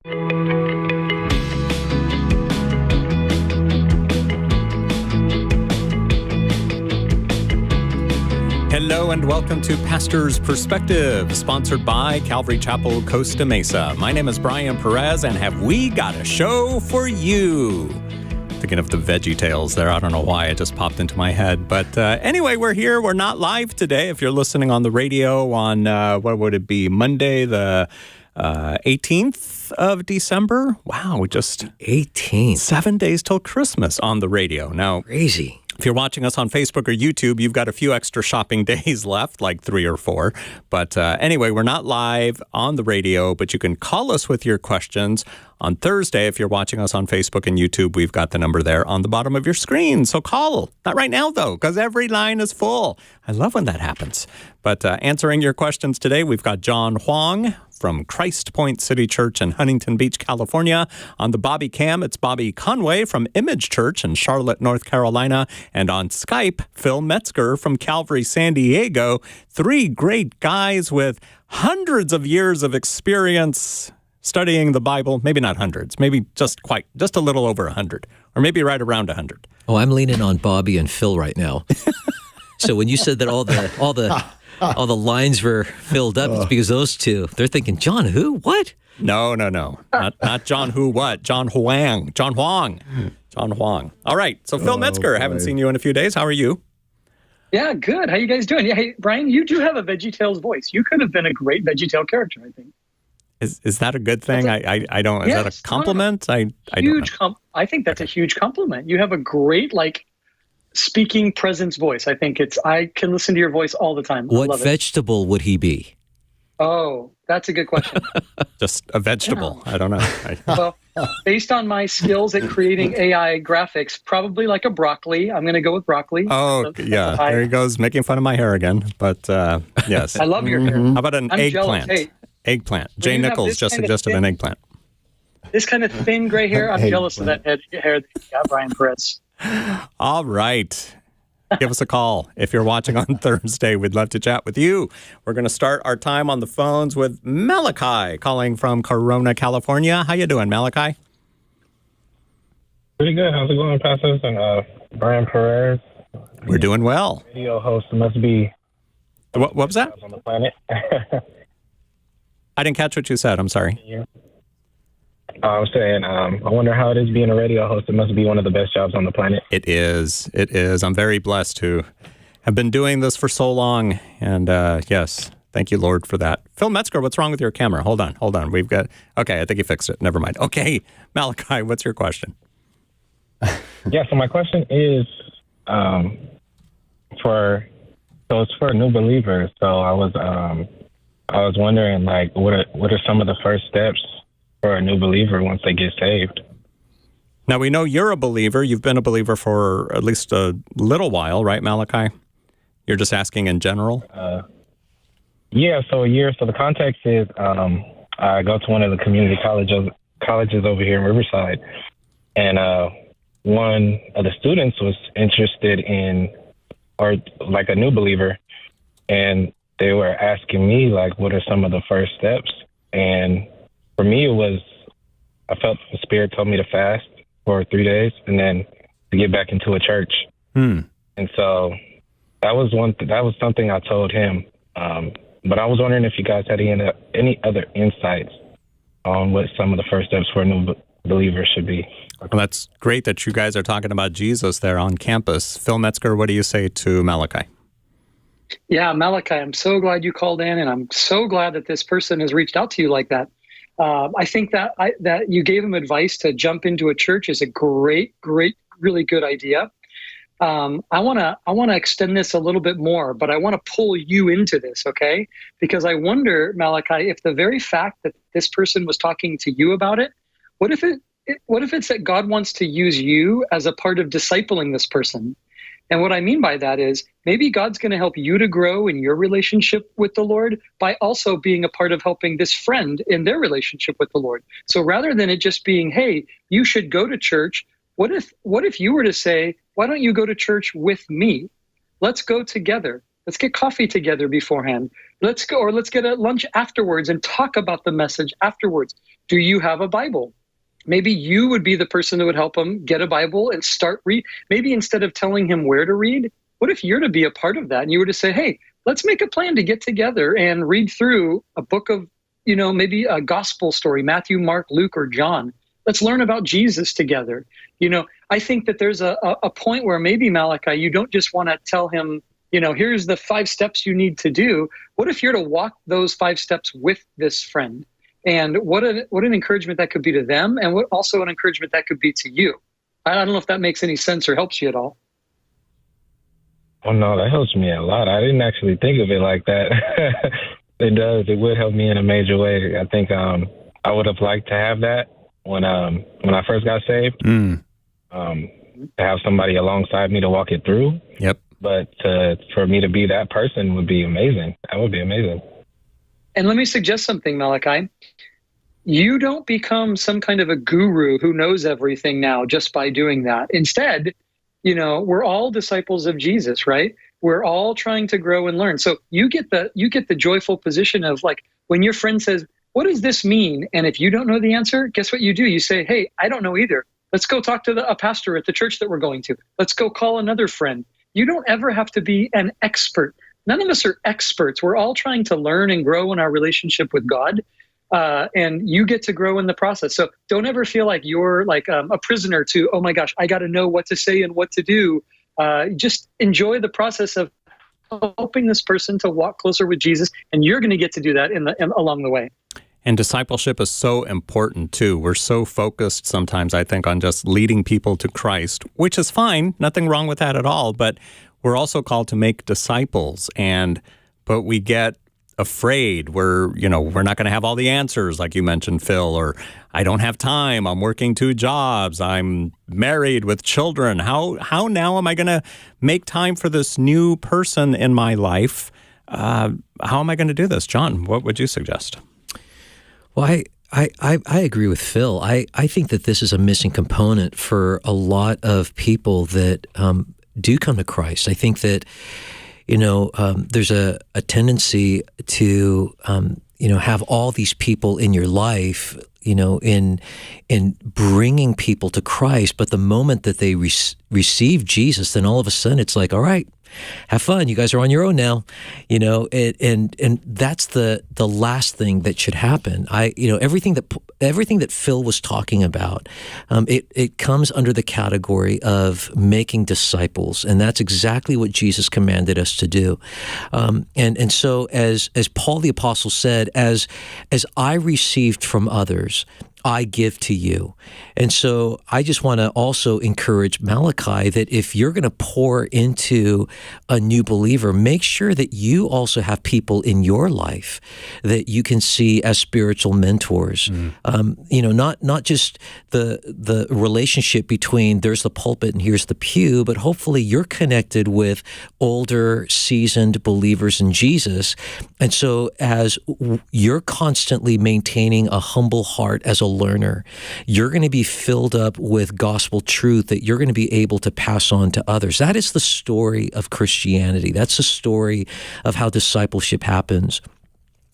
Hello and welcome to Pastor's Perspective, sponsored by Calvary Chapel, Costa Mesa. My name is Brian Perez, and have we got a show for you? Thinking of the Veggie Tales there. I don't know why it just popped into my head. But anyway, we're here. We're not live today. If you're listening on the radio on, what would it be, Monday the 18th of December? Wow, just 18. 7 days till Christmas on the radio. Now, crazy. If you're watching us on Facebook or YouTube, you've got a few extra shopping days left, like 3 or 4. But anyway, we're not live on the radio, but you can call us with your questions on Thursday. If you're watching us on Facebook and YouTube, we've got the number there on the bottom of your screen. So call. Not right now, though, because every line is full. I love when that happens. But answering your questions today, we've got John Huang from Christ Point City Church in Huntington Beach, California. On the Bobby Cam, it's Bobby Conway from Image Church in Charlotte, North Carolina. And on Skype, Phil Metzger from Calvary, San Diego. 3 great guys with hundreds of years of experience studying the Bible. Maybe not hundreds, maybe just a little over 100, or maybe right around 100. Oh, I'm leaning on Bobby and Phil right now. So when you said that all the lines were filled up, it's because those two, they're thinking, John who? What? No. Not John who what? John Huang. John Huang. All right. So Phil Metzger, haven't seen you in a few days. How are you? Yeah, good. How you guys doing? Yeah, hey, Brian, you do have a VeggieTales voice. You could have been a great VeggieTale character, I think. Is that a good thing? I don't. Is that a compliment? I don't know. I think that's a huge compliment. You have a great speaking presence voice. I think I can listen to your voice all the time. What vegetable would he be? Oh, that's a good question. Just a vegetable. Yeah. I don't know. Well, based on my skills at creating AI graphics, probably like a broccoli. I'm going to go with broccoli. Oh, yeah. There he goes, making fun of my hair again. But yes. I love your hair. How about an eggplant? Hey, eggplant. Jay Nichols just suggested an eggplant. This kind of thin gray hair, I'm jealous of that hair that you got, Brian Perez. All right. Give us a call. If you're watching on Thursday, we'd love to chat with you. We're going to start our time on the phones with Malachi, calling from Corona, California. How you doing, Malachi? Pretty good. How's it going, Pastors? And Brian Perez. We're doing well. Radio host must be... What was that? On the planet. I didn't catch what you said. I'm sorry. Yeah. I was saying, I wonder how it is being a radio host. It must be one of the best jobs on the planet. It is. I'm very blessed to have been doing this for so long. And yes, thank you, Lord, for that. Phil Metzger, what's wrong with your camera? Hold on. Okay, I think you fixed it. Never mind. Okay, Malachi, what's your question? Yeah, so my question is it's for a new believer. So I was wondering, what are some of the first steps for a new believer once they get saved? Now, we know you're a believer. You've been a believer for at least a little while, right, Malachi? You're just asking in general? Yeah, so a year. So the context is I go to one of the community colleges over here in Riverside, and one of the students was interested in, or like a new believer, and they were asking me, what are some of the first steps? And for me, I felt the Spirit told me to fast for 3 days and then to get back into a church. And so that was something I told him. But I was wondering if you guys had any other insights on what some of the first steps for a new believer should be. Well, that's great that you guys are talking about Jesus there on campus. Phil Metzger, what do you say to Malachi? Yeah, Malachi, I'm so glad you called in, and I'm so glad that this person has reached out to you like that. I think that you gave him advice to jump into a church is a great, really good idea. I want to extend this a little bit more, but I want to pull you into this, okay? Because I wonder, Malachi, if the very fact that this person was talking to you about it, what if it's that God wants to use you as a part of discipling this person? And what I mean by that is maybe God's going to help you to grow in your relationship with the Lord by also being a part of helping this friend in their relationship with the Lord. So rather than it just being, hey, you should go to church, what if you were to say, why don't you go to church with me? Let's go together. Let's get coffee together beforehand. Let's get a lunch afterwards and talk about the message afterwards. Do you have a Bible? Maybe you would be the person that would help him get a Bible and start read. Maybe instead of telling him where to read, what if you're to be a part of that? And you were to say, hey, let's make a plan to get together and read through a book of, maybe a gospel story, Matthew, Mark, Luke, or John. Let's learn about Jesus together. I think that there's a point where maybe, Malachi, you don't just want to tell him, here's the 5 steps you need to do. What if you're to walk those 5 steps with this friend? And what an encouragement that could be to them, and what also an encouragement that could be to you. I don't know if that makes any sense or helps you at all. Oh, no, that helps me a lot. I didn't actually think of it like that. It does. It would help me in a major way. I think I would have liked to have that when I first got saved. To have somebody alongside me to walk it through. Yep. But for me to be that person would be amazing. That would be amazing. And let me suggest something, Malachi. You don't become some kind of a guru who knows everything now just by doing that. Instead, we're all disciples of Jesus, right? We're all trying to grow and learn. So you get the joyful position of, like, when your friend says, what does this mean? And if you don't know the answer, guess what you do? You say, hey, I don't know either. Let's go talk to a pastor at the church that we're going to. Let's go call another friend. You don't ever have to be an expert. None of us are experts. We're all trying to learn and grow in our relationship with God. And you get to grow in the process. So don't ever feel like you're like a prisoner to, oh my gosh, I got to know what to say and what to do. Just enjoy the process of helping this person to walk closer with Jesus. And you're going to get to do that along the way. And discipleship is so important, too. We're so focused sometimes, I think, on just leading people to Christ, which is fine. Nothing wrong with that at all. But we're also called to make disciples. But we get afraid. We're not going to have all the answers, like you mentioned, Phil, or I don't have time. I'm working 2 jobs. I'm married with children. How now am I going to make time for this new person in my life? How am I going to do this? John, what would you suggest? Well, I agree with Phil. I think that this is a missing component for a lot of people that do come to Christ. I think that, there's a tendency to, have all these people in your life, in bringing people to Christ. But the moment that they receive Jesus, then all of a sudden it's like, all right, have fun. You guys are on your own now, and that's the last thing that should happen. Everything that Phil was talking about, it comes under the category of making disciples, and that's exactly what Jesus commanded us to do. And so, as Paul the Apostle said, as I received from others, I give to you. And so I just want to also encourage Malachi that if you're going to pour into a new believer, make sure that you also have people in your life that you can see as spiritual mentors. Not just the relationship between there's the pulpit and here's the pew, but hopefully you're connected with older, seasoned believers in Jesus. And so as you're constantly maintaining a humble heart as a learner, you're going to be filled up with gospel truth that you're going to be able to pass on to others. That is the story of Christianity. That's the story of how discipleship happens.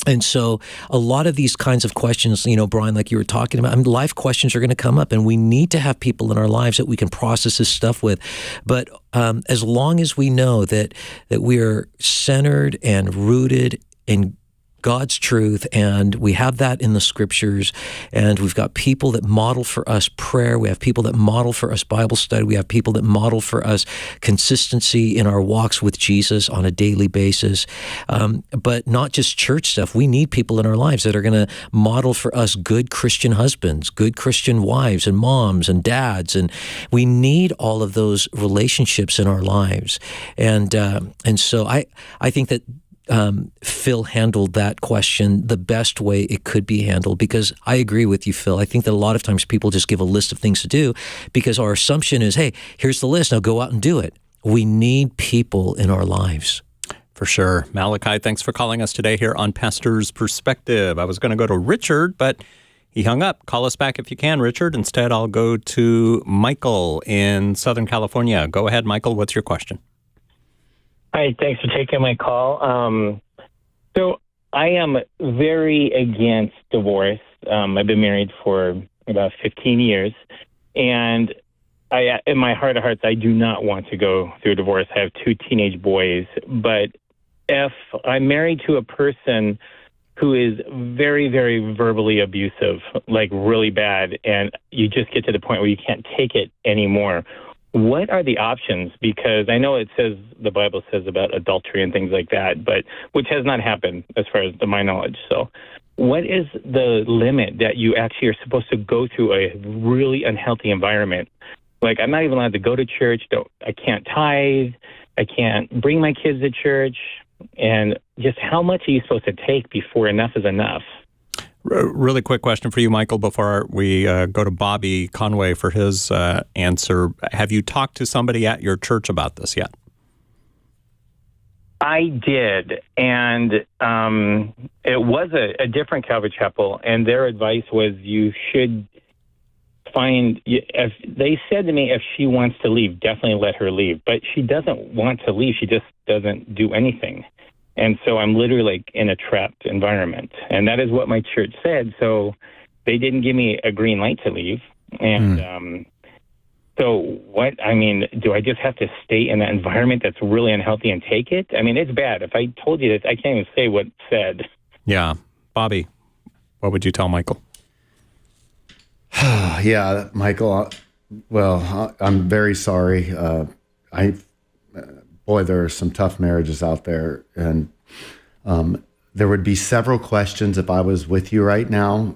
And so a lot of these kinds of questions, Brian, like you were talking about, life questions are going to come up, and we need to have people in our lives that we can process this stuff with. But as long as we know that we are centered and rooted in God's truth, and we have that in the scriptures, and we've got people that model for us prayer, we have people that model for us Bible study, we have people that model for us consistency in our walks with Jesus on a daily basis, but not just church stuff. We need people in our lives that are going to model for us good Christian husbands, good Christian wives and moms and dads, and we need all of those relationships in our lives. And so I think that Phil handled that question the best way it could be handled, because I agree with you, Phil. I think that a lot of times people just give a list of things to do because our assumption is, hey, here's the list, now go out and do it. We need people in our lives. For sure. Malachi, thanks for calling us today here on Pastor's Perspective. I was going to go to Richard, but he hung up. Call us back if you can, Richard. Instead, I'll go to Michael in Southern California. Go ahead, Michael. What's your question? Hi, thanks for taking my call. So I am very against divorce. I've been married for about 15 years, and in my heart of hearts, I do not want to go through a divorce. I have 2 teenage boys, but if I'm married to a person who is very, very verbally abusive, like really bad, and you just get to the point where you can't take it anymore, what are the options? Because I know the Bible says about adultery and things like that, but which has not happened as far as to my knowledge. So what is the limit that you actually are supposed to go through a really unhealthy environment? Like, I'm not even allowed to go to church. I can't tithe. I can't bring my kids to church. And just how much are you supposed to take before enough is enough? Really quick question for you, Michael, before we go to Bobby Conway for his answer. Have you talked to somebody at your church about this yet? I did, and it was a different Calvary Chapel, and their advice was you should if they said to me, if she wants to leave, definitely let her leave. But she doesn't want to leave. She just doesn't do anything. And so I'm literally like in a trapped environment. And that is what my church said. So they didn't give me a green light to leave. And so do I just have to stay in that environment that's really unhealthy and take it? I mean, it's bad. If I told you this, I can't even say what's said. Yeah. Bobby, what would you tell Michael? Yeah, Michael. Well, I'm very sorry. Boy, there are some tough marriages out there, and there would be several questions if I was with you right now.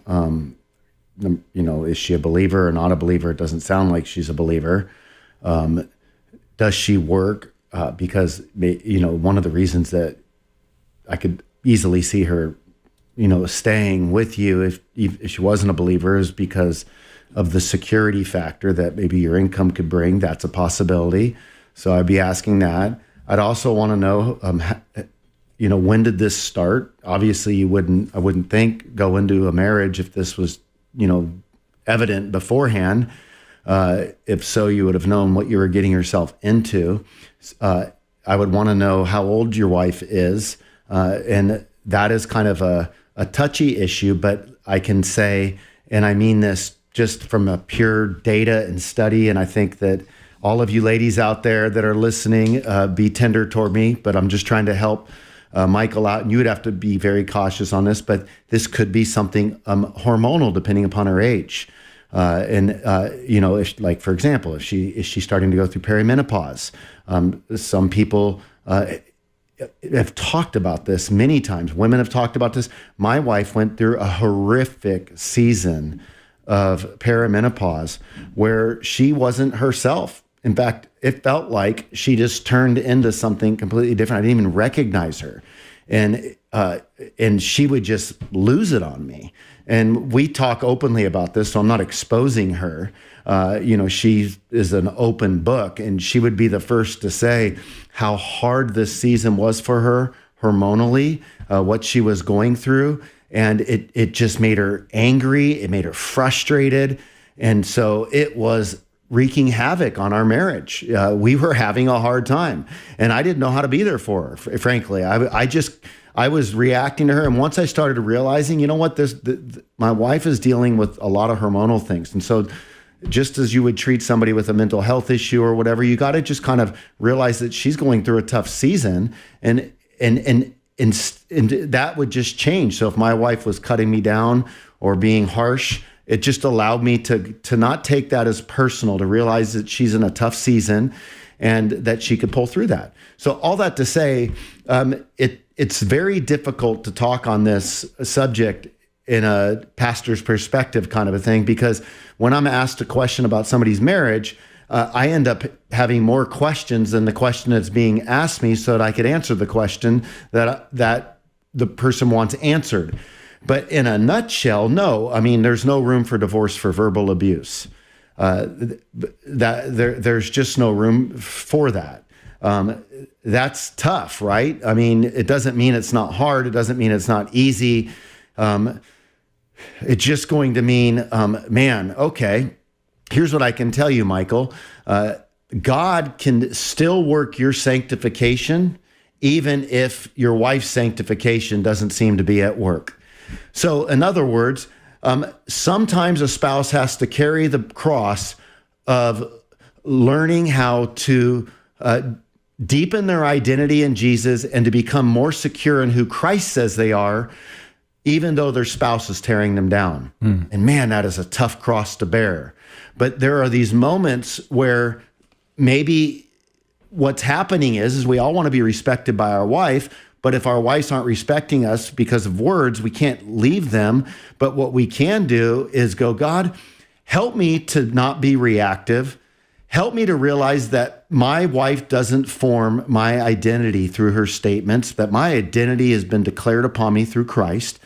Is she a believer or not a believer? It doesn't sound like she's a believer. Does she work? Because one of the reasons that I could easily see her staying with you if she wasn't a believer is because of the security factor that maybe your income could bring. That's a possibility. So I'd be asking that. I'd also want to know, when did this start? Obviously, I wouldn't think go into a marriage if this was, evident beforehand. If so, you would have known what you were getting yourself into. I would want to know how old your wife is. And that is kind of a touchy issue, but I can say, and I mean this just from a pure data and study, and I think that all of you ladies out there that are listening, be tender toward me, but I'm just trying to help Michael out, and you would have to be very cautious on this, but this could be something hormonal depending upon her age. If, for example, if she's starting to go through perimenopause, some people have talked about this many times. Women have talked about this. My wife went through a horrific season of perimenopause where she wasn't herself. In fact, it felt like she just turned into something completely different. I didn't even recognize her. And she would just lose it on me. And we talk openly about this, so I'm not exposing her. She is an open book, and she would be the first to say how hard this season was for her hormonally, what she was going through. And it just made her angry. It made her frustrated. And so it was wreaking havoc on our marriage. We were having a hard time, and I didn't know how to be there for her. Frankly, I was reacting to her. And once I started realizing, my wife is dealing with a lot of hormonal things. And so just as you would treat somebody with a mental health issue or whatever, you got to just kind of realize that she's going through a tough season, and that would just change. So if my wife was cutting me down or being harsh, it just allowed me to not take that as personal, to realize that she's in a tough season and that she could pull through that. So all that to say, it's very difficult to talk on this subject in a pastor's perspective kind of a thing, because when I'm asked a question about somebody's marriage, I end up having more questions than the question that's being asked me so that I could answer the question that the person wants answered. But in a nutshell, no. I mean, there's no room for divorce for verbal abuse. There's just no room for that. That's tough, right? I mean, it doesn't mean it's not hard. It doesn't mean it's not easy. It's just going to mean, okay, here's what I can tell you, Michael. God can still work your sanctification, even if your wife's sanctification doesn't seem to be at work. So in other words, Sometimes a spouse has to carry the cross of learning how to deepen their identity in Jesus and to become more secure in who Christ says they are, even though their spouse is tearing them down. And man, that is a tough cross to bear. But there are these moments where maybe what's happening is we all want to be respected by our wife, but if our wives aren't respecting us because of words, we can't leave them. But what we can do is go, God, help me to not be reactive. Help me to realize that my wife doesn't form my identity through her statements, that my identity has been declared upon me through Christ.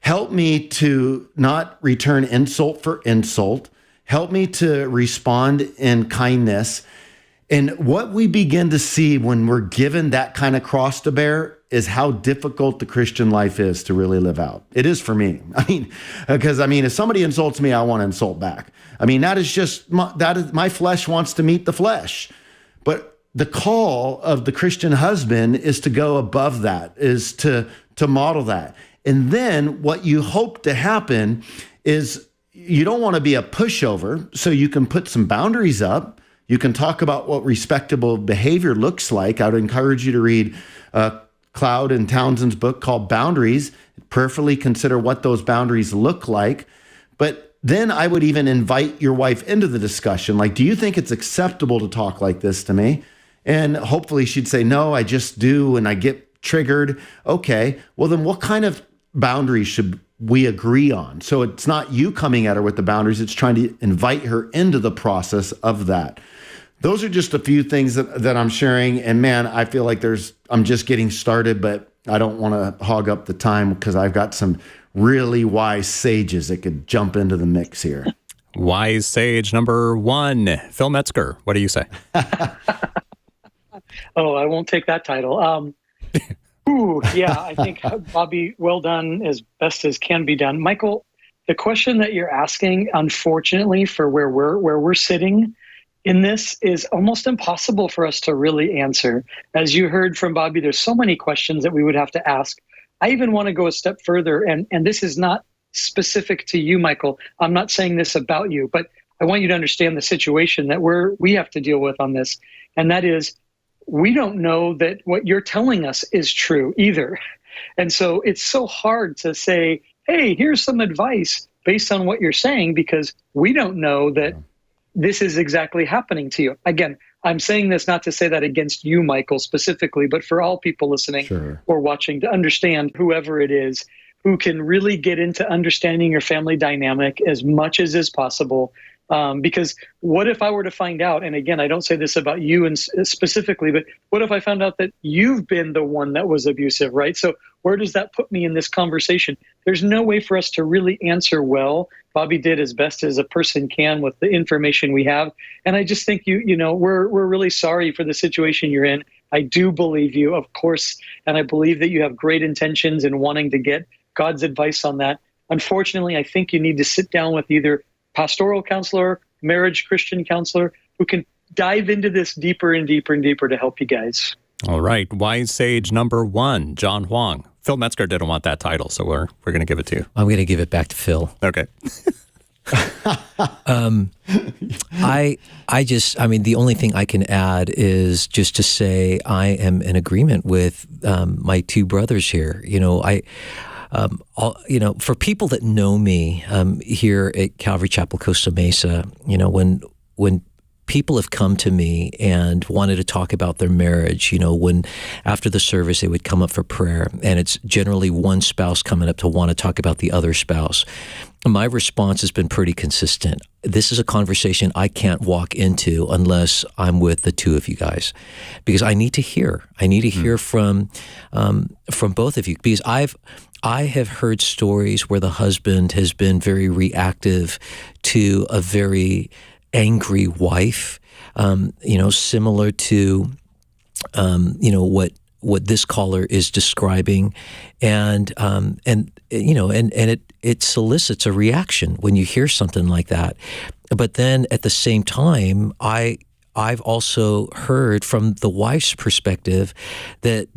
Help me to not return insult for insult. Help me to respond in kindness. And what we begin to see when we're given that kind of cross to bear is how difficult the Christian life is to really live out. It is for me. Because if somebody insults me, I want to insult back. That is just, my flesh wants to meet the flesh. But the call of the Christian husband is to go above that, is to model that. And then what you hope to happen is you don't want to be a pushover, so you can put some boundaries up. You can talk about what respectable behavior looks like. I would encourage you to read Cloud and Townsend's book called Boundaries. Prayerfully consider what those boundaries look like. But then I would even invite your wife into the discussion. Like, do you think it's acceptable to talk like this to me? And hopefully she'd say, no, I just do, and I get triggered. Okay, well then what kind of boundaries should we agree on? So it's not you coming at her with the boundaries, it's trying to invite her into the process of that. Those are just a few things that I'm sharing. And man, I feel like I'm just getting started, but I don't want to hog up the time because I've got some really wise sages that could jump into the mix here. Wise sage number 1, Phil Metzger. What do you say? Oh, I won't take that title. I think, Bobby, well done, as best as can be done. Michael, the question that you're asking, unfortunately, for where we're sitting in this is almost impossible for us to really answer. As you heard from Bobby, there's so many questions that we would have to ask. I even want to go a step further, and this is not specific to you, Michael. I'm not saying this about you, but I want you to understand the situation that we have to deal with on this. And that is, we don't know that what you're telling us is true either. And so it's so hard to say, hey, here's some advice based on what you're saying, because we don't know that this is exactly happening to you. Again, I'm saying this not to say that against you, Michael, specifically, but for all people listening or watching, to understand whoever it is who can really get into understanding your family dynamic as much as is possible. Because what if I were to find out, and again, I don't say this about you and specifically, but what if I found out that you've been the one that was abusive, right? So where does that put me in this conversation? There's no way for us to really answer well. Bobby did as best as a person can with the information we have. And I just think we're really sorry for the situation you're in. I do believe you, of course, and I believe that you have great intentions in wanting to get God's advice on that. Unfortunately, I think you need to sit down with either pastoral counselor, marriage Christian counselor, who can dive into this deeper and deeper and deeper to help you guys. All right. Wise sage number 1, John Huang. Phil Metzger didn't want that title, so we're going to give it to you. I'm going to give it back to Phil. Okay. The only thing I can add is just to say I am in agreement with my two brothers here. For people that know me here at Calvary Chapel Costa Mesa, when people have come to me and wanted to talk about their marriage, when after the service they would come up for prayer, and it's generally one spouse coming up to want to talk about the other spouse, my response has been pretty consistent. This is a conversation I can't walk into unless I'm with the two of you guys, because I need to hear. I need to hear from both of you, because I have heard stories where the husband has been very reactive to a very angry wife, similar to, what this caller is describing, and it solicits a reaction when you hear something like that. But then at the same time, I've also heard from the wife's perspective that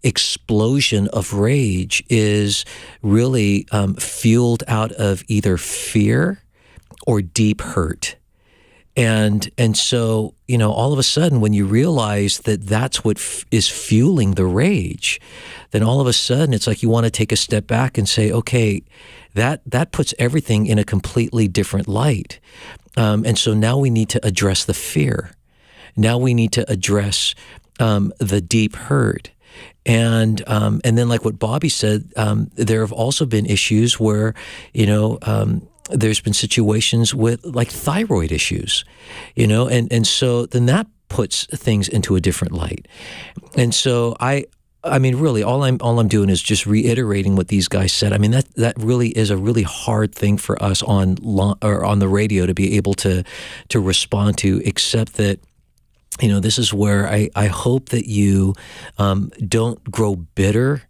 explosion of rage is really fueled out of either fear or deep hurt. And so, all of a sudden, when you realize that that's what is fueling the rage, then all of a sudden it's like you want to take a step back and say, okay, that puts everything in a completely different light. And so now we need to address the fear. Now we need to address the deep hurt. And then, like what Bobby said, there have also been issues where, there's been situations with like thyroid issues, and so then that puts things into a different light. And so I mean, really, all I'm doing is just reiterating what these guys said. I mean, that really is a really hard thing for us on the radio to be able to respond to, except that, this is where I hope that you don't grow bitter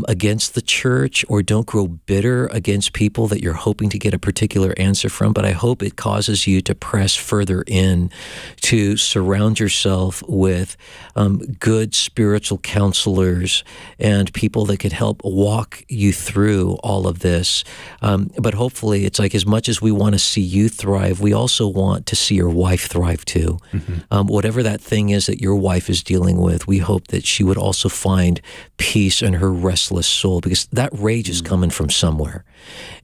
against the church, or don't grow bitter against people that you're hoping to get a particular answer from. But I hope it causes you to press further in, to surround yourself with good spiritual counselors and people that could help walk you through all of this. But hopefully it's like, as much as we want to see you thrive, we also want to see your wife thrive too. Mm-hmm. Whatever that thing is that your wife is dealing with, we hope that she would also find peace in her restless soul, because that rage is coming from somewhere.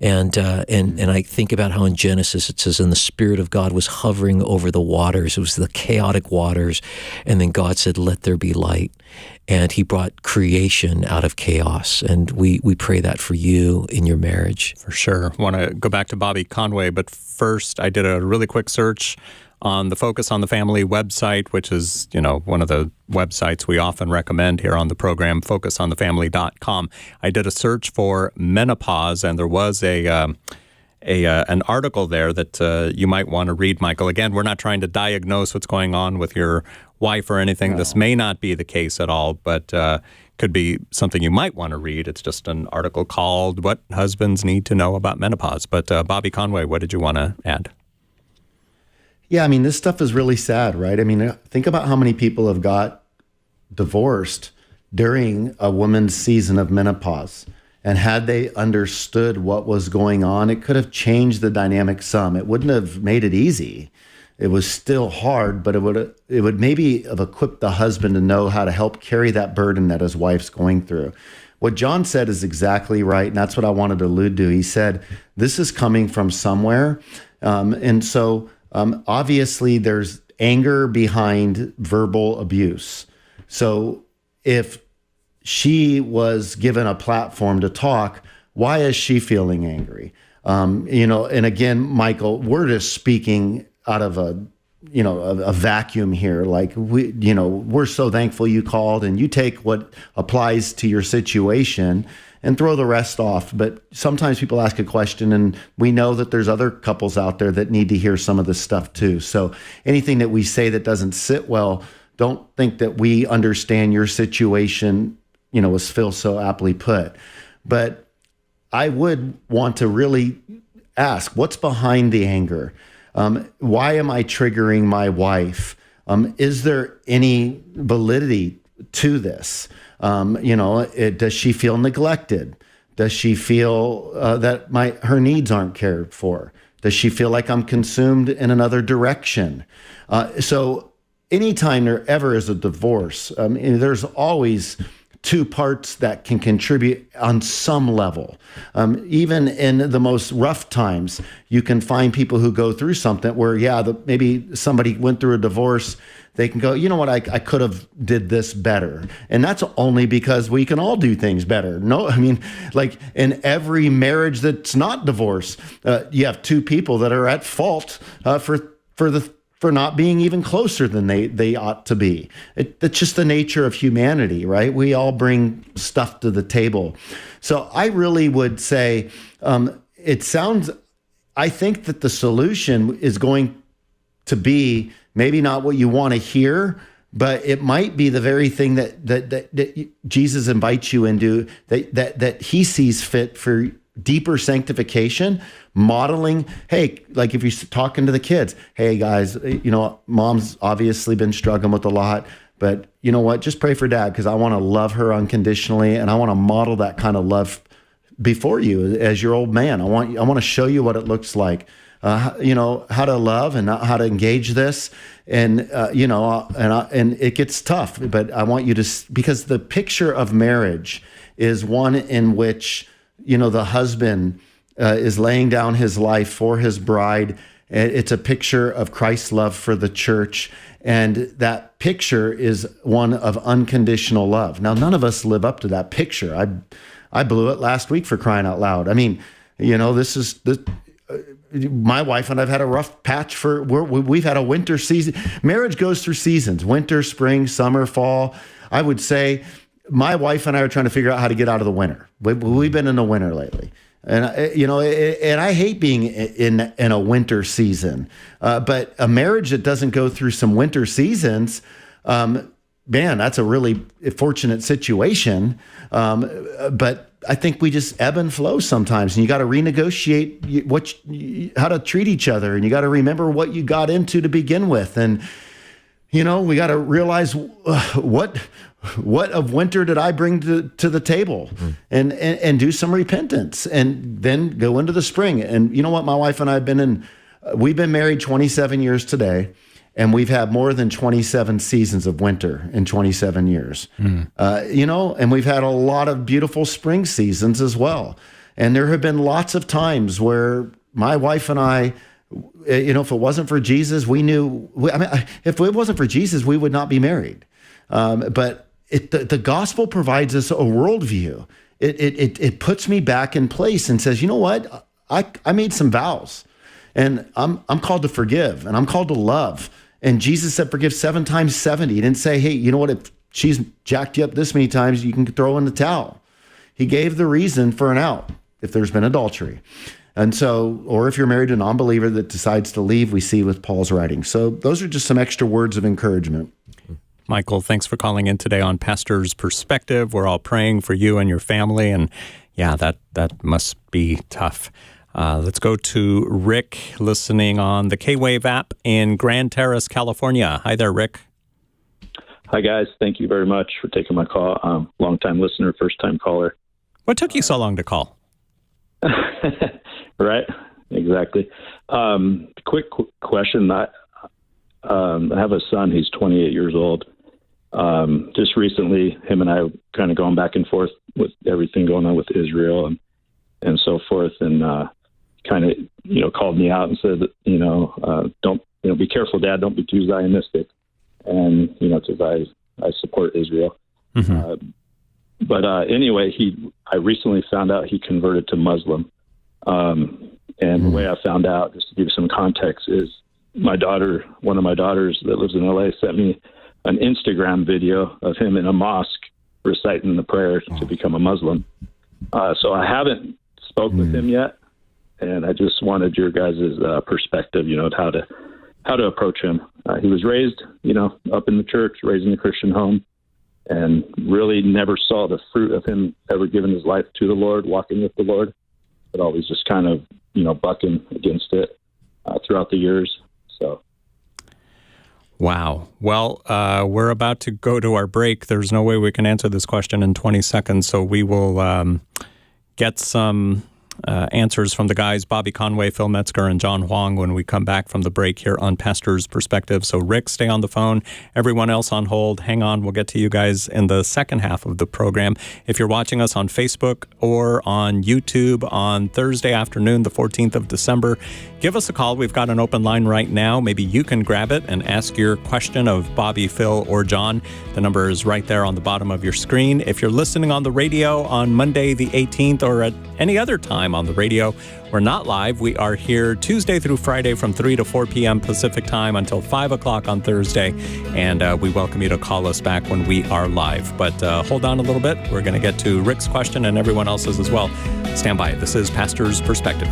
And I think about how in Genesis it says, and the Spirit of God was hovering over the waters. It was the chaotic waters. And then God said, let there be light. And he brought creation out of chaos. And we pray that for you in your marriage. For sure. I want to go back to Bobby Conway, but first I did a really quick search on the Focus on the Family website, which is, one of the websites we often recommend here on the program, focusonthefamily.com. I did a search for menopause, and there was an article there that you might want to read, Michael. Again, we're not trying to diagnose what's going on with your wife or anything. No. This may not be the case at all, but could be something you might want to read. It's just an article called What Husbands Need to Know About Menopause. But Bobby Conway, what did you want to add? Yeah, I mean, this stuff is really sad, right? I mean, think about how many people have got divorced during a woman's season of menopause. And had they understood what was going on, it could have changed the dynamic some. It wouldn't have made it easy. It was still hard, but it would maybe have equipped the husband to know how to help carry that burden that his wife's going through. What John said is exactly right, and that's what I wanted to allude to. He said, this is coming from somewhere. And so obviously there's anger behind verbal abuse. So if she was given a platform to talk, why is she feeling angry? And again, Michael, we're just speaking out of a vacuum here. Like we're so thankful you called, and you take what applies to your situation and throw the rest off. But sometimes people ask a question, and we know that there's other couples out there that need to hear some of this stuff too. So anything that we say that doesn't sit well, don't think that we understand your situation, as Phil so aptly put. But I would want to really ask, what's behind the anger? Why am I triggering my wife? Is there any validity to this? Does she feel neglected? Does she feel that her needs aren't cared for? Does she feel like I'm consumed in another direction? So anytime there ever is a divorce, there's always two parts that can contribute on some level. Even in the most rough times, you can find people who go through something where, maybe somebody went through a divorce. They can go, you know what, I could have did this better. And that's only because we can all do things better. No, I mean, like in every marriage that's not divorce, you have two people that are at fault for not being even closer than they ought to be. It's just the nature of humanity, right? We all bring stuff to the table. So I really would say, I think that the solution is going to be maybe not what you want to hear, but it might be the very thing that Jesus invites you into, that he sees fit for deeper sanctification, modeling. Hey, like if you're talking to the kids, hey guys, mom's obviously been struggling with a lot, But you know what? Just pray for Dad, because I want to love her unconditionally, and I want to model that kind of love before you as your old man. I want to show you what it looks like, how to love and how to engage this. And, and it gets tough, but I want you to, because the picture of marriage is one in which, the husband is laying down his life for his bride. It's a picture of Christ's love for the church. And that picture is one of unconditional love. Now, none of us live up to that picture. I blew it last week, for crying out loud. I mean, my wife and I've had a rough patch we've had a winter season. Marriage goes through seasons: winter, spring, summer, fall. I would say my wife and I are trying to figure out how to get out of the winter. We've been in the winter lately. And, and I hate being in a winter season. But a marriage that doesn't go through some winter seasons, man, that's a really fortunate situation. But I think we just ebb and flow sometimes, and you got to renegotiate how to treat each other, and you got to remember what you got into to begin with. And, we got to realize what of winter did I bring to the table, and do some repentance, and then go into the spring. And you know what? My wife and I we've been married 27 years today, and we've had more than 27 seasons of winter in 27 years. And we've had a lot of beautiful spring seasons as well. And there have been lots of times where my wife and I, if it wasn't for Jesus, if it wasn't for Jesus, we would not be married. But the gospel provides us a worldview. It puts me back in place and says, you know what? I made some vows, and I'm called to forgive, and I'm called to love. And Jesus said, forgive 7 times 70. He didn't say, hey, you know what? If she's jacked you up this many times, you can throw in the towel. He gave the reason for an out if there's been adultery. And so, or if you're married to a non-believer that decides to leave, we see with Paul's writing. So those are just some extra words of encouragement. Michael, thanks for calling in today on Pastor's Perspective. We're all praying for you and your family, and yeah, that must be tough. Let's go to Rick, listening on the K-Wave app in Grand Terrace, California. Hi there, Rick. Hi, guys. Thank you very much for taking my call. Long-time listener, first-time caller. What took you so long to call? Right, exactly. Quick question. I have a son. He's 28 years old. Just recently, him and I kind of going back and forth with everything going on with Israel and so forth, and kind of, called me out and said that, don't, be careful, Dad, don't be too Zionistic. And, because I support Israel. Mm-hmm. But anyway, I recently found out he converted to Muslim. And the way I found out, just to give you some context, is one of my daughters that lives in LA sent me an Instagram video of him in a mosque reciting the prayer to become a Muslim. So I haven't spoke with him yet, and I just wanted your guys' perspective, how to approach him. He was raised, up in the church, raised in a Christian home, and really never saw the fruit of him ever giving his life to the Lord, walking with the Lord, but always just kind of, bucking against it throughout the years. So. Wow. Well, we're about to go to our break. There's no way we can answer this question in 20 seconds, so we will get some answers from the guys, Bobby Conway, Phil Metzger, and John Huang, when we come back from the break here on Pastor's Perspective. So Rick, stay on the phone. Everyone else on hold, hang on. We'll get to you guys in the second half of the program. If you're watching us on Facebook or on YouTube on Thursday afternoon, the 14th of December, give us a call. We've got an open line right now. Maybe you can grab it and ask your question of Bobby, Phil, or John. The number is right there on the bottom of your screen. If you're listening on the radio on Monday the 18th or at any other time on the radio, we're not live. We are here Tuesday through Friday from 3 to 4 p.m. Pacific time until 5 o'clock on Thursday. And we welcome you to call us back when we are live. But hold on a little bit. We're going to get to Rick's question and everyone else's as well. Stand by. This is Pastor's Perspective.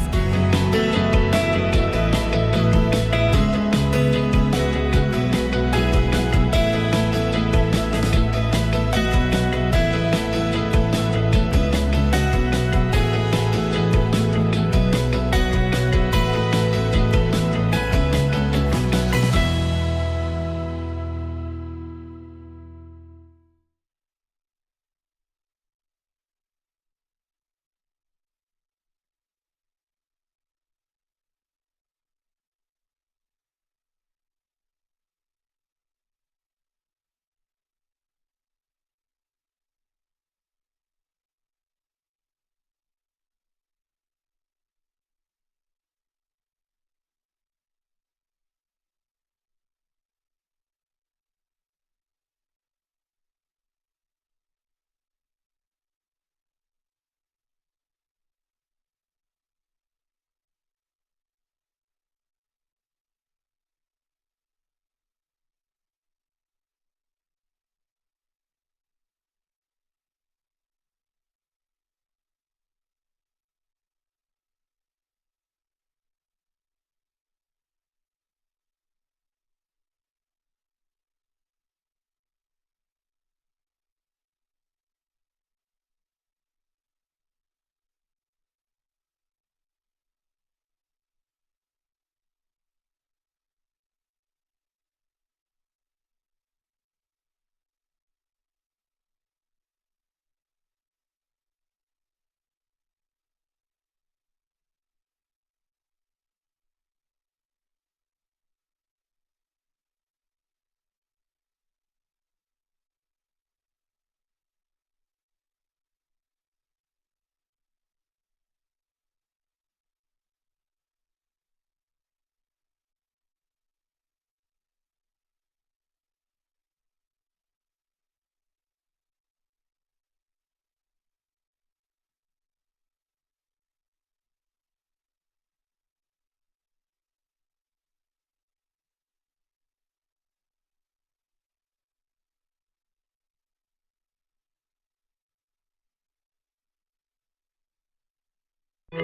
We're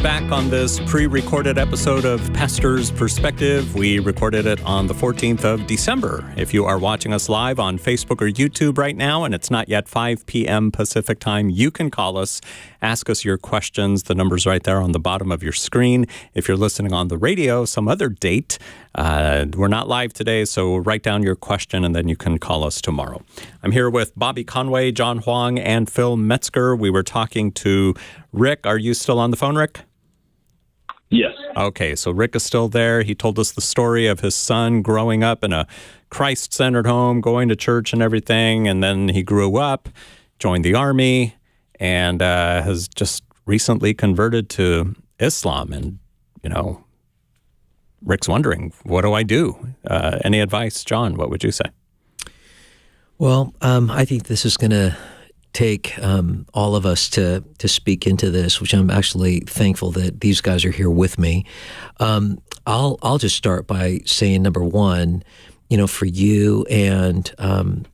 back on this pre-recorded episode of Pastor's Perspective. We recorded it on the 14th of December. If you are watching us live on Facebook or YouTube right now, and it's not yet 5 p.m. Pacific time, you can call us, ask us your questions. The number's right there on the bottom of your screen. If you're listening on the radio, some other date, we're not live today, so write down your question and then you can call us tomorrow. I'm here with Bobby Conway, John Huang, and Phil Metzger. We were talking to Rick. Are you still on the phone, Rick? Yes. Okay, so Rick is still there. He told us the story of his son growing up in a Christ-centered home, going to church and everything, and then he grew up, joined the army, and has just recently converted to Islam. And, you know, Rick's wondering, what do I do? Any advice, John? What would you say? Well, I think this is going to take all of us to speak into this, which I'm actually thankful that these guys are here with me. I'll just start by saying, number one, you know, for you and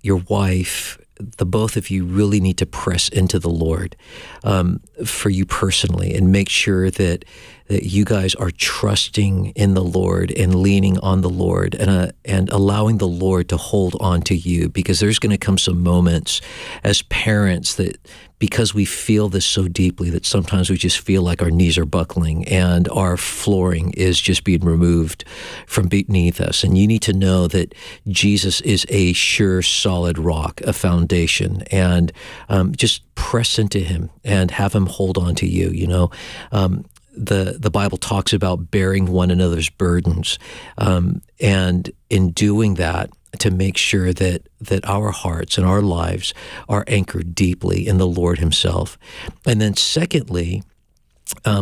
your wife, the both of you really need to press into the Lord for you personally, and make sure that you guys are trusting in the Lord and leaning on the Lord and allowing the Lord to hold on to you, because there's going to come some moments as parents that, because we feel this so deeply, that sometimes we just feel like our knees are buckling and our flooring is just being removed from beneath us. And you need to know that Jesus is a sure, solid rock, a foundation, and just press into him and have him hold on to you. You know, the Bible talks about bearing one another's burdens, and in doing that, to make sure that our hearts and our lives are anchored deeply in the Lord himself. And then secondly,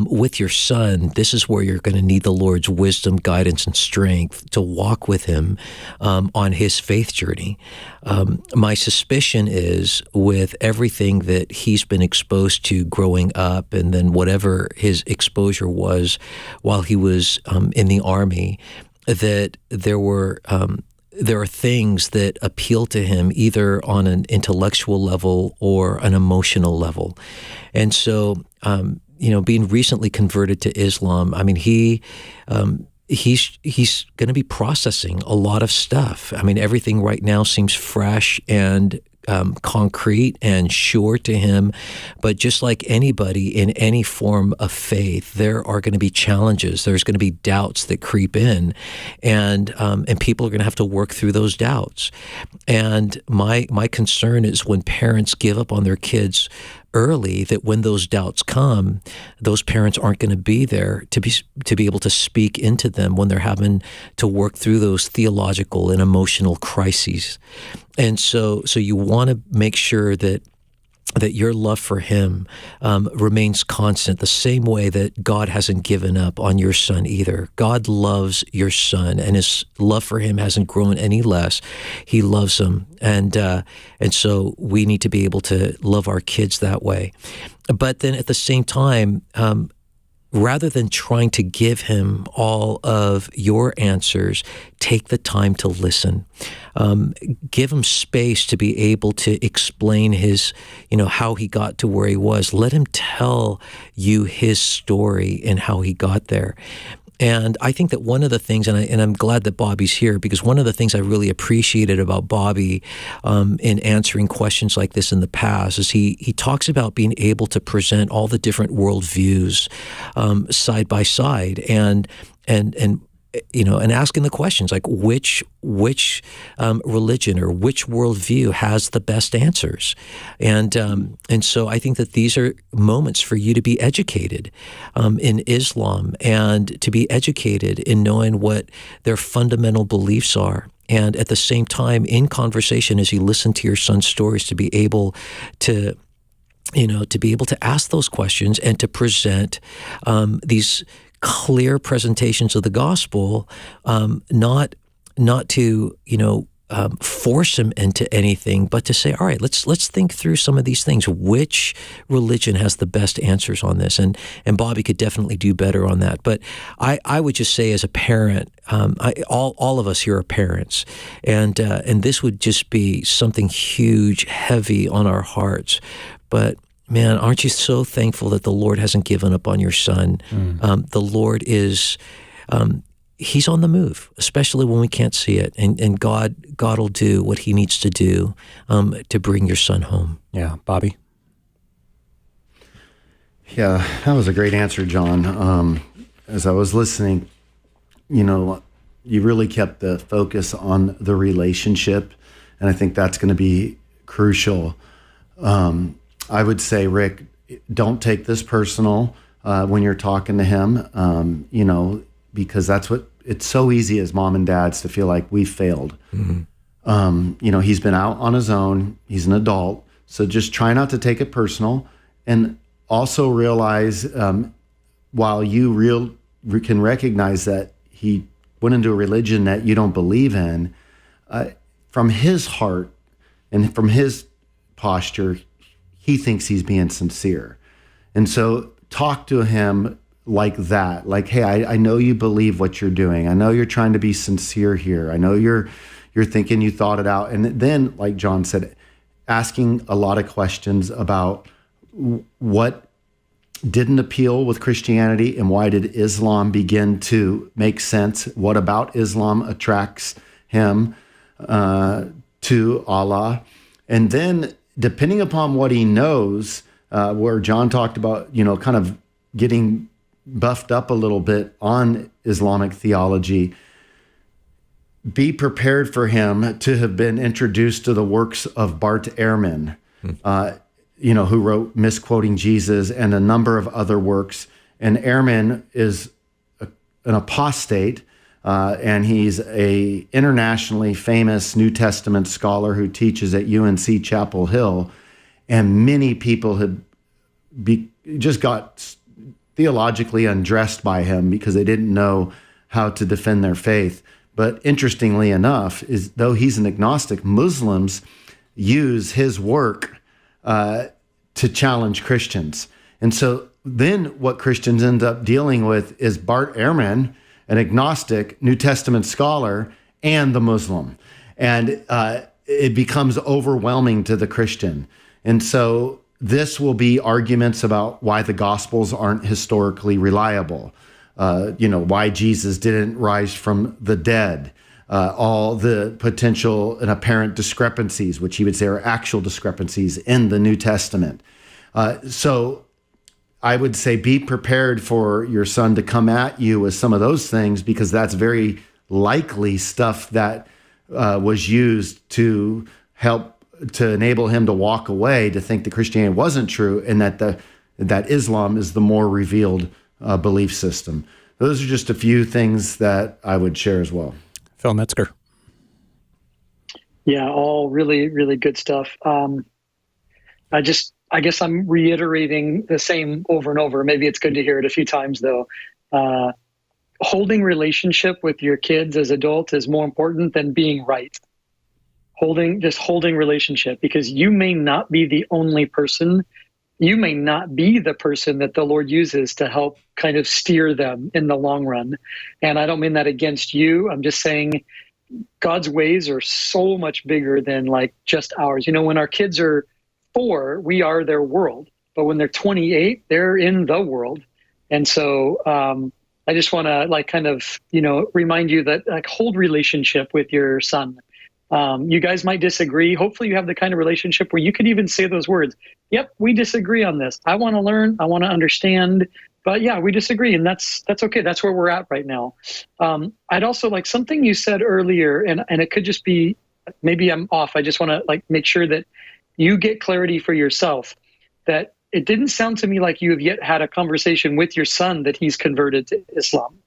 with your son, this is where you're going to need the Lord's wisdom, guidance, and strength to walk with him on his faith journey. My suspicion is, with everything that he's been exposed to growing up, and then whatever his exposure was while he was in the Army, that there are things that appeal to him either on an intellectual level or an emotional level. And so, you know, being recently converted to Islam, I mean, he's going to be processing a lot of stuff. I mean, everything right now seems fresh and concrete and sure to him. But just like anybody in any form of faith, there are going to be challenges. There's going to be doubts that creep in, and people are going to have to work through those doubts. And my concern is when parents give up on their kids early, that when those doubts come, those parents aren't going to be there to be able to speak into them when they're having to work through those theological and emotional crises. And so you want to make sure that your love for him remains constant, the same way that God hasn't given up on your son either. God loves your son, and his love for him hasn't grown any less. He loves him, and so we need to be able to love our kids that way. But then at the same time, rather than trying to give him all of your answers, take the time to listen. Give him space to be able to explain his, how he got to where he was. Let him tell you his story and how he got there. And I think that one of the things, and I'm glad that Bobby's here, because one of the things I really appreciated about Bobby in answering questions like this in the past is he talks about being able to present all the different worldviews side by side, and asking the questions like which religion or which worldview has the best answers, and so I think that these are moments for you to be educated in Islam, and to be educated in knowing what their fundamental beliefs are. And at the same time, in conversation, as you listen to your son's stories, to be able to ask those questions and to present these clear presentations of the gospel, not to force him into anything, but to say, all right, let's think through some of these things. Which religion has the best answers on this? And Bobby could definitely do better on that. But I would just say, as a parent, all of us here are parents, and this would just be something huge, heavy on our hearts. But man, aren't you so thankful that the Lord hasn't given up on your son? The Lord is. He's on the move, especially when we can't see it, and God will do what He needs to do to bring your son home. Yeah, Bobby. Yeah, that was a great answer, John. As I was listening, you really kept the focus on the relationship, and I think that's going to be crucial. I would say, Rick, don't take this personal when you're talking to him. Because that's what it's so easy as mom and dads to feel like we failed. Mm-hmm. He's been out on his own. He's an adult. So just try not to take it personal, and also realize while you can recognize that he went into a religion that you don't believe in, from his heart and from his posture, he thinks he's being sincere. And so talk to him like that, like, hey, I know you believe what you're doing. I know you're trying to be sincere here. I know you're thinking you thought it out. And then, like John said, asking a lot of questions about what didn't appeal with Christianity and why did Islam begin to make sense? What about Islam attracts him to Allah? And then, depending upon what he knows, where John talked about, kind of getting buffed up a little bit on Islamic theology, be prepared for him to have been introduced to the works of Bart Ehrman, who wrote Misquoting Jesus and a number of other works. And Ehrman is an apostate, and he's a internationally famous New Testament scholar who teaches at UNC Chapel Hill. And many people had just got theologically undressed by him because they didn't know how to defend their faith. But interestingly enough, though he's an agnostic, Muslims use his work to challenge Christians. And so then what Christians end up dealing with is Bart Ehrman, an agnostic New Testament scholar, and the Muslim. And it becomes overwhelming to the Christian. And so this will be arguments about why the Gospels aren't historically reliable, why Jesus didn't rise from the dead, all the potential and apparent discrepancies, which he would say are actual discrepancies in the New Testament. So I would say be prepared for your son to come at you with some of those things, because that's very likely stuff that was used to help to enable him to walk away, to think that Christianity wasn't true, and that Islam is the more revealed belief system. Those are just a few things that I would share as well. Phil Metzger. Yeah, all really, really good stuff. I guess I'm reiterating the same over and over. Maybe it's good to hear it a few times, though. Holding relationship with your kids as adults is more important than being right. Holding relationship, because you may not be the only person. You may not be the person that the Lord uses to help kind of steer them in the long run. And I don't mean that against you. I'm just saying God's ways are so much bigger than like just ours. When our kids are 4, we are their world. But when they're 28, they're in the world. And so I just want to remind you that hold relationship with your son. You guys might disagree. Hopefully you have the kind of relationship where you could even say those words. Yep, we disagree on this. I want to learn. I want to understand. But yeah, we disagree. And that's okay. That's where we're at right now. I'd also like something you said earlier, and it could just be, maybe I'm off. I just want to make sure that you get clarity for yourself, that it didn't sound to me like you have yet had a conversation with your son that he's converted to Islam,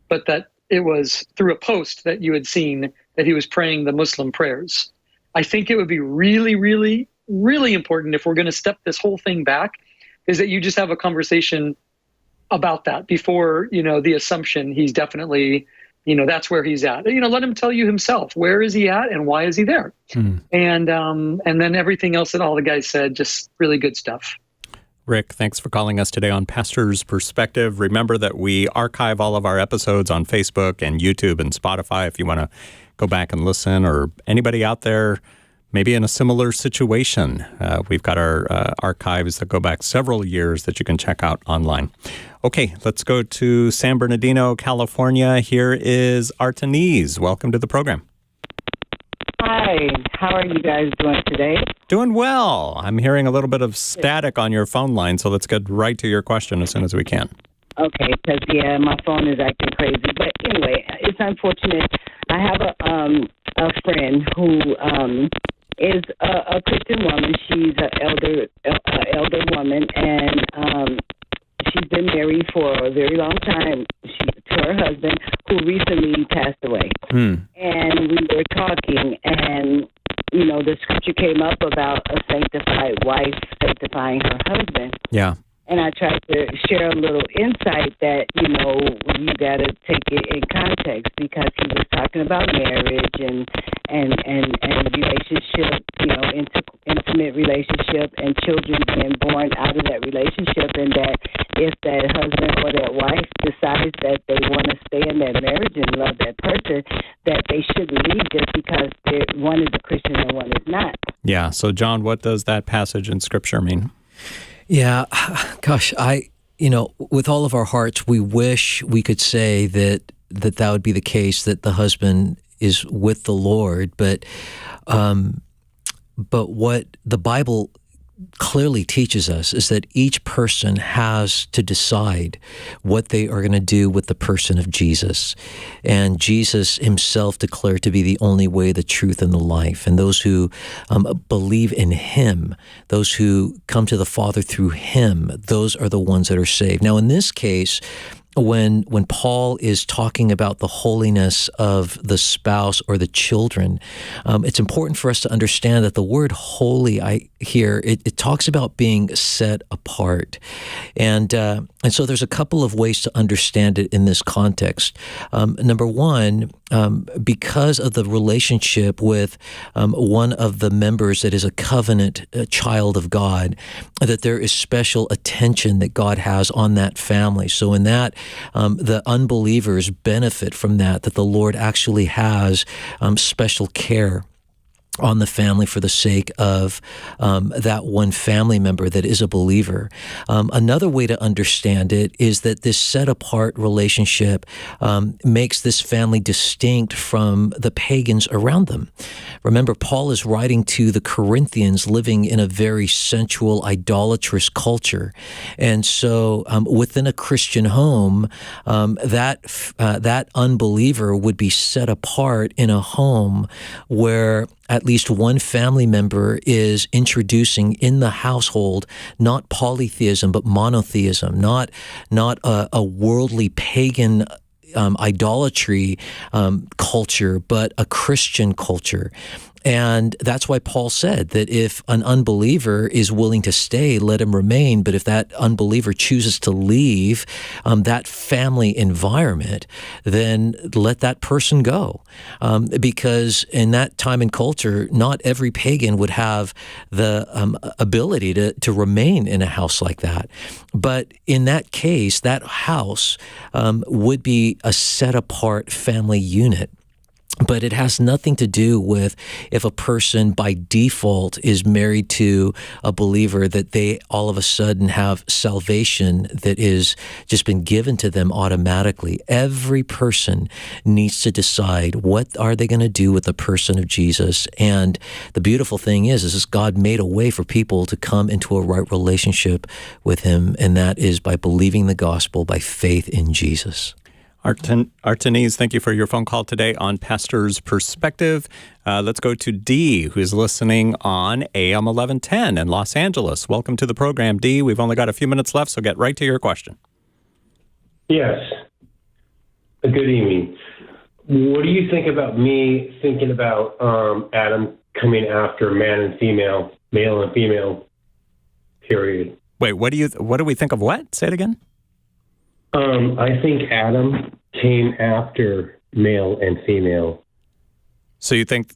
but that it was through a post that you had seen that he was praying the Muslim prayers. I think it would be really, really, really important, if we're going to step this whole thing back, is that you just have a conversation about that before, the assumption he's definitely, that's where he's at. Let him tell you himself, where is he at and why is he there? And then everything else that all the guys said, just really good stuff. Rick, thanks for calling us today on Pastor's Perspective. Remember that we archive all of our episodes on Facebook and YouTube and Spotify if you want to go back and listen, or anybody out there maybe in a similar situation. We've got our archives that go back several years that you can check out online. Okay, let's go to San Bernardino, California. Here is Artenise. Welcome to the program. Hi, how are you guys doing today? Doing well. I'm hearing a little bit of static on your phone line, so let's get right to your question as soon as we can. Okay, because, my phone is acting crazy. But anyway, it's unfortunate. I have a friend who is a Christian woman. She's an elder woman, and she's been married for a very long time to her husband, who recently passed away. And we were talking, and, the scripture came up about a sanctified wife sanctifying her husband. Yeah. And I tried to share a little insight that, you got to take it in context, because he was talking about marriage and relationship, intimate relationship, and children being born out of that relationship, and that if that husband or that wife decides that they want to stay in that marriage and love that person, that they shouldn't leave just because one is a Christian and one is not. Yeah. So, John, what does that passage in Scripture mean? Yeah, gosh, with all of our hearts, we wish we could say that would be the case, that the husband is with the Lord, but what the Bible clearly teaches us is that each person has to decide what they are going to do with the person of Jesus. And Jesus himself declared to be the only way, the truth, and the life. And those who believe in him, those who come to the Father through him, those are the ones that are saved. Now, in this case, when Paul is talking about the holiness of the spouse or the children, it's important for us to understand that the word holy it talks about being set apart. And so there's a couple of ways to understand it in this context. Number one, because of the relationship with one of the members that is a covenant child of God, that there is special attention that God has on that family. So in that, the unbelievers benefit from that the Lord actually has special care on the family for the sake of that one family member that is a believer. Another way to understand it is that this set-apart relationship makes this family distinct from the pagans around them. Remember, Paul is writing to the Corinthians living in a very sensual, idolatrous culture. And so within a Christian home, that unbeliever would be set apart in a home where at least one family member is introducing in the household not polytheism but monotheism, not a worldly pagan idolatry culture, but a Christian culture. And that's why Paul said that if an unbeliever is willing to stay, let him remain. But if that unbeliever chooses to leave that family environment, then let that person go. Because in that time and culture, not every pagan would have the ability to remain in a house like that. But in that case, that house would be a set-apart family unit. But it has nothing to do with if a person by default is married to a believer, that they all of a sudden have salvation that is just been given to them automatically. Every person needs to decide what are they going to do with the person of Jesus. And the beautiful thing is God made a way for people to come into a right relationship with him, and that is by believing the gospel, by faith in Jesus. Artenise, thank you for your phone call today on Pastor's Perspective. Let's go to Dee, who's listening on AM 1110 in Los Angeles. Welcome to the program, Dee. We've only got a few minutes left, so get right to your question. Yes. Good evening. What do you think about me thinking about Adam coming after man and female, male and female, period? Wait, what do we think of what? Say it again. I think Adam came after male and female. So you think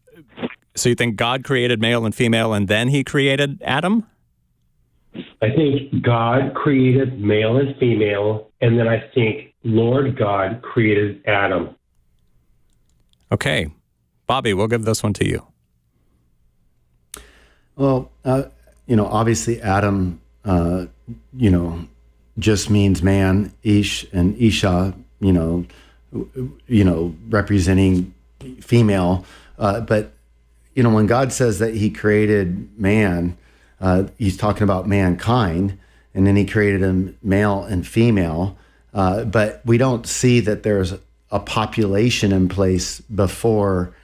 God created male and female, and then He created Adam? I think God created male and female, and then I think Lord God created Adam. Okay. Bobby, we'll give this one to you. Well, obviously Adam, just means man, ish, and isha, representing female. But, when God says that He created man, He's talking about mankind, and then He created them male and female. But we don't see that there's a population in place before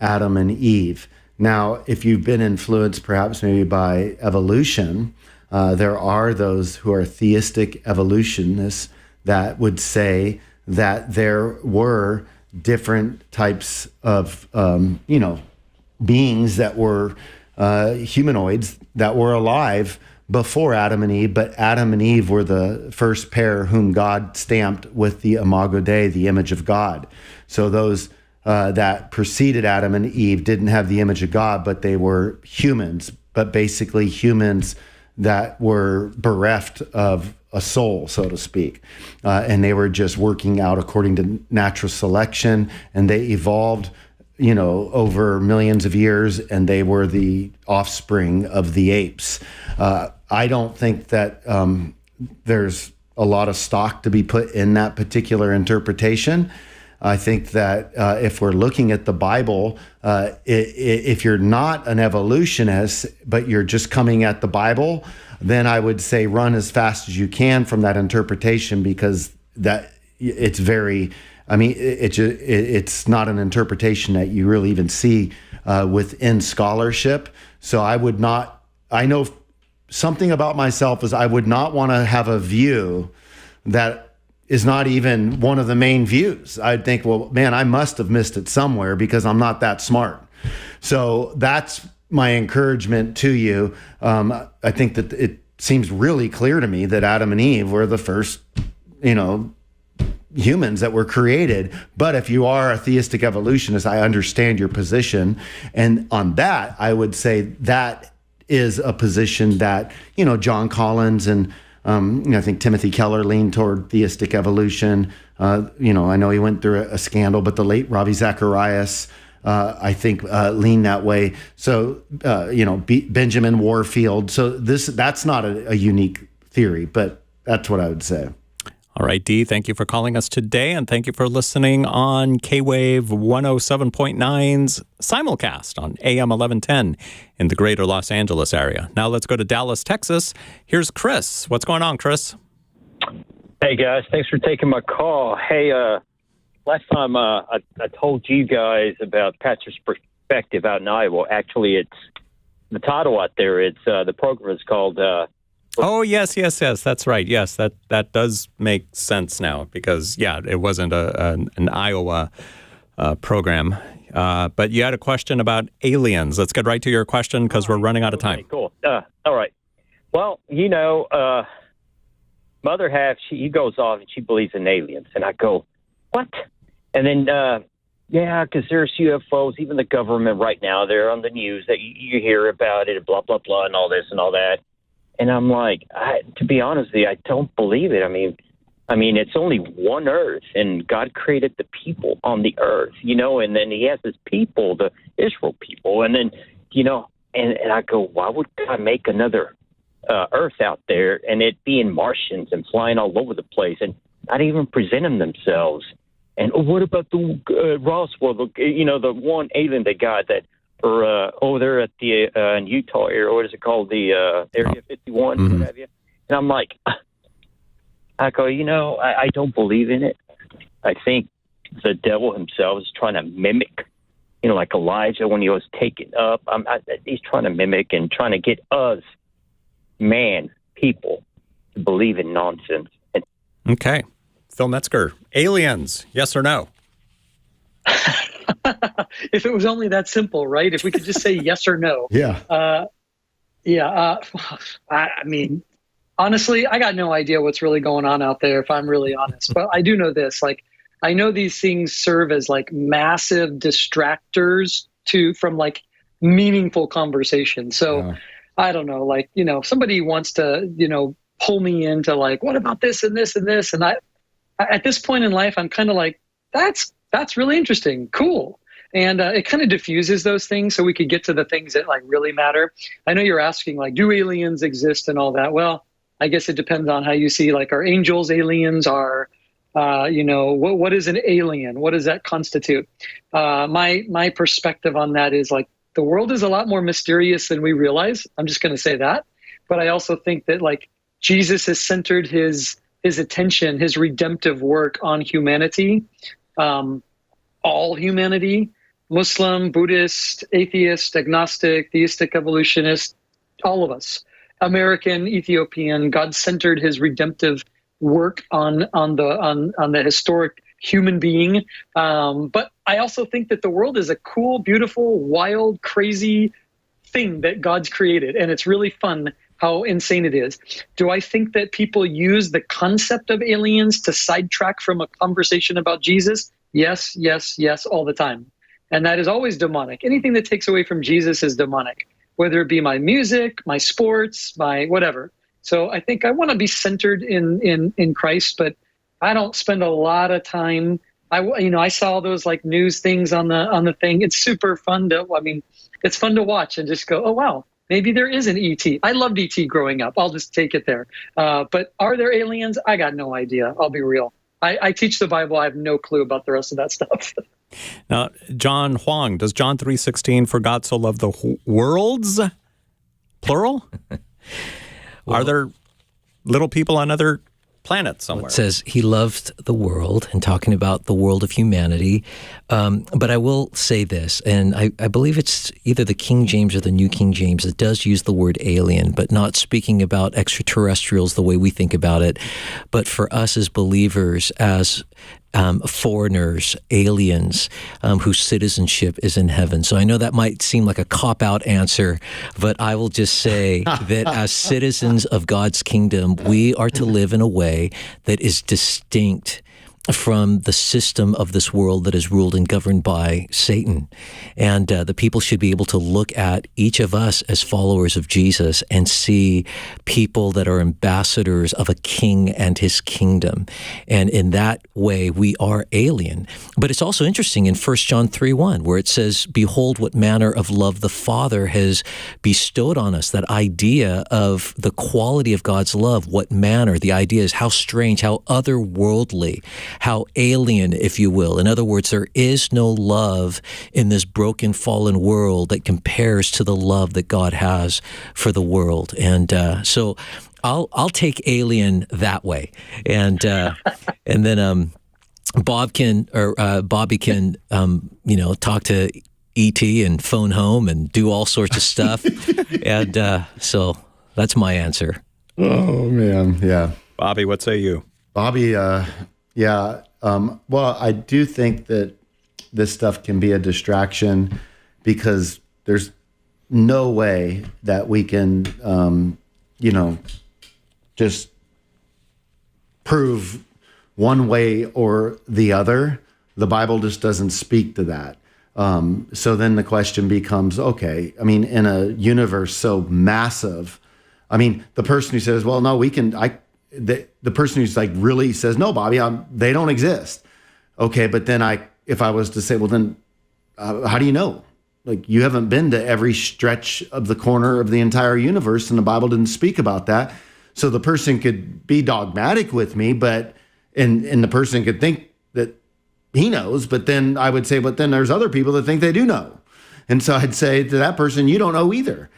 Adam and Eve. Now, if you've been influenced perhaps maybe by evolution, there are those who are theistic evolutionists that would say that there were different types of, beings that were humanoids that were alive before Adam and Eve, but Adam and Eve were the first pair whom God stamped with the Imago Dei, the image of God. So those that preceded Adam and Eve didn't have the image of God, but they were humans, but basically humans that were bereft of a soul, so to speak. And they were just working out according to natural selection, and they evolved over millions of years, and they were the offspring of the apes. I don't think that there's a lot of stock to be put in that particular interpretation. I think that if we're looking at the Bible, if you're not an evolutionist, but you're just coming at the Bible, then I would say run as fast as you can from that interpretation, because that it's very, it's not an interpretation that you really even see within scholarship. So I know something about myself is I would not want to have a view that is not even one of the main views. I'd think, well, man, I must have missed it somewhere because I'm not that smart. So that's my encouragement to you. I think that it seems really clear to me that Adam and Eve were the first, humans that were created. But if you are a theistic evolutionist, I understand your position. And on that, I would say that is a position that, John Collins and I think Timothy Keller leaned toward theistic evolution. I know he went through a scandal, but the late Ravi Zacharias, I think, leaned that way. So, Benjamin Warfield. So that's not a unique theory, but that's what I would say. All right, Dee, thank you for calling us today, and thank you for listening on K-Wave 107.9's simulcast on AM 1110 in the greater Los Angeles area. Now let's go to Dallas, Texas. Here's Chris. What's going on, Chris? Hey, guys. Thanks for taking my call. Hey, last time I told you guys about Patrick's Perspective out in Iowa. Actually, it's the title out there. It's the program is called... Oh, yes. That's right. Yes, that does make sense now because, it wasn't an Iowa program. But you had a question about aliens. Let's get right to your question because we're running out of time. Okay, cool. All right. Well, mother half, she goes off and she believes in aliens. And I go, what? And then, because there's UFOs, even the government right now, they're on the news that you hear about it, blah, blah, blah, and all this and all that. And I'm like, to be honest with you, I don't believe it. I mean, it's only one Earth, and God created the people on the Earth, and then He has His people, the Israel people, and then, and I go, why would God make another Earth out there, and it being Martians and flying all over the place, and not even presenting themselves? And what about the Roswell, the one alien they got that? Or over there at the in Utah area, what is it called? The Area 51, what have you? And I'm like, I go, I don't believe in it. I think the devil himself is trying to mimic, like Elijah when he was taken up. He's trying to mimic and trying to get us, people, to believe in nonsense. Okay. Phil Metzger, aliens, yes or no? If it was only that simple, right? If we could just say yes or no. Yeah. Honestly, I got no idea what's really going on out there, if I'm really honest. But I do know this, I know these things serve as like massive distractors from like meaningful conversation. So I don't know, like, somebody wants to, pull me into like, what about this and this and this? And I at this point in life, I'm kind of like, that's really interesting. Cool. And it kind of diffuses those things so we could get to the things that like really matter. I know you're asking like, do aliens exist and all that? Well, I guess it depends on how you see, like, are angels aliens? Are, what is an alien? What does that constitute? My perspective on that is like, the world is a lot more mysterious than we realize. I'm just going to say that. But I also think that like Jesus has centered his attention, his redemptive work on humanity, all humanity, Muslim, Buddhist, atheist, agnostic, theistic, evolutionist, all of us, American, Ethiopian. God centered his redemptive work on the historic human being. But I also think that the world is a cool, beautiful, wild, crazy thing that God's created. And it's really fun how insane it is. Do I think that people use the concept of aliens to sidetrack from a conversation about Jesus? Yes, yes, yes, all the time. And that is always demonic. Anything that takes away from Jesus is demonic, whether it be my music, my sports, my whatever. So I think I want to be centered in Christ, but I don't spend a lot of time. I saw those like news things on the thing. It's super fun it's fun to watch and just go, oh, wow, maybe there is an ET. I loved ET growing up. I'll just take it there. But are there aliens? I got no idea. I'll be real. I teach the Bible. I have no clue about the rest of that stuff. Now, John Huang, does John 3:16, for God so loved the worlds, plural? Are there little people on other planets somewhere? It says he loved the world, and talking about the world of humanity. But I will say this, and I believe it's either the King James or the New King James that does use the word alien, but not speaking about extraterrestrials the way we think about it, but for us as believers, as foreigners, aliens, whose citizenship is in heaven. So I know that might seem like a cop-out answer, but I will just say that as citizens of God's kingdom, we are to live in a way that is distinct from the system of this world that is ruled and governed by Satan. And the people should be able to look at each of us as followers of Jesus and see people that are ambassadors of a king and his kingdom. And in that way, we are alien. But it's also interesting in 1 John 3:1, where it says, behold what manner of love the Father has bestowed on us. That idea of the quality of God's love, what manner, the idea is how strange, how otherworldly, how alien, if you will. In other words, there is no love in this broken, fallen world that compares to the love that God has for the world. And so I'll take alien that way. And then Bobby can talk to ET and phone home and do all sorts of stuff. And so that's my answer. Oh man, yeah. Bobby, what say you? Bobby, yeah. Well, I do think that this stuff can be a distraction because there's no way that we can, just prove one way or the other. The Bible just doesn't speak to that. So then the question becomes, okay, I mean, in a universe so massive, I mean, the person who says, well, no, we can, the person who's like really says, no, Bobby, they don't exist. Okay, but then if I was to say, well, then how do you know? Like, you haven't been to every stretch of the corner of the entire universe, and the Bible didn't speak about that. So the person could be dogmatic with me, but and the person could think that he knows, but then I would say, but then there's other people that think they do know. And so I'd say to that person, you don't know either.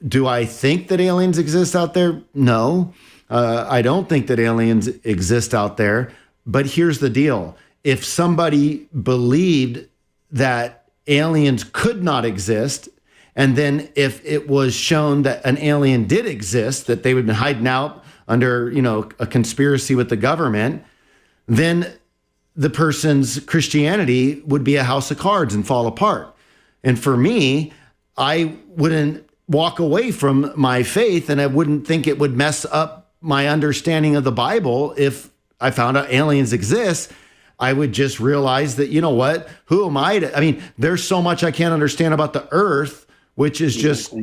Do I think that aliens exist out there? No. I don't think that aliens exist out there, but here's the deal. If somebody believed that aliens could not exist, and then if it was shown that an alien did exist, that they would be hiding out under, a conspiracy with the government, then the person's Christianity would be a house of cards and fall apart. And for me, I wouldn't walk away from my faith, and I wouldn't think it would mess up my understanding of the Bible if I found out aliens exist. I would just realize that, you know what, who am I to, I mean, there's so much I can't understand about the earth, which is just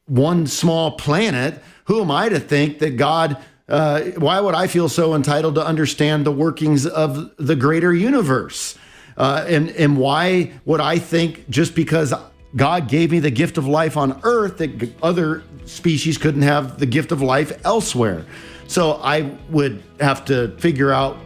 one small planet. Who am I to think that God, why would I feel so entitled to understand the workings of the greater universe? And why would I think just because God gave me the gift of life on earth that other species couldn't have the gift of life elsewhere? So I would have to figure out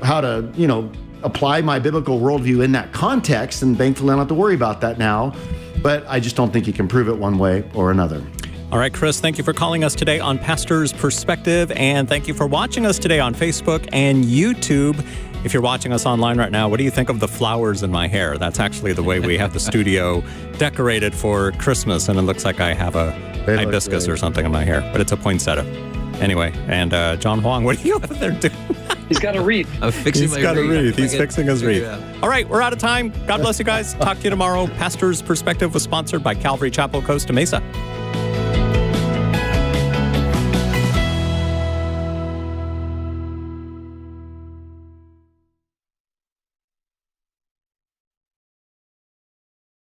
how to, apply my biblical worldview in that context. And thankfully, I don't have to worry about that now. But I just don't think you can prove it one way or another. All right, Chris, thank you for calling us today on Pastor's Perspective. And thank you for watching us today on Facebook and YouTube. If you're watching us online right now, what do you think of the flowers in my hair? That's actually the way we have the studio decorated for Christmas, and it looks like I have a hibiscus or something in my hair, but it's a poinsettia. Anyway, and John Huang, what are you over there doing? He's got a wreath. I'm fixing He's got a wreath. He's fixing his wreath. All right, we're out of time. God bless you guys. Talk to you tomorrow. Pastor's Perspective was sponsored by Calvary Chapel, Costa Mesa.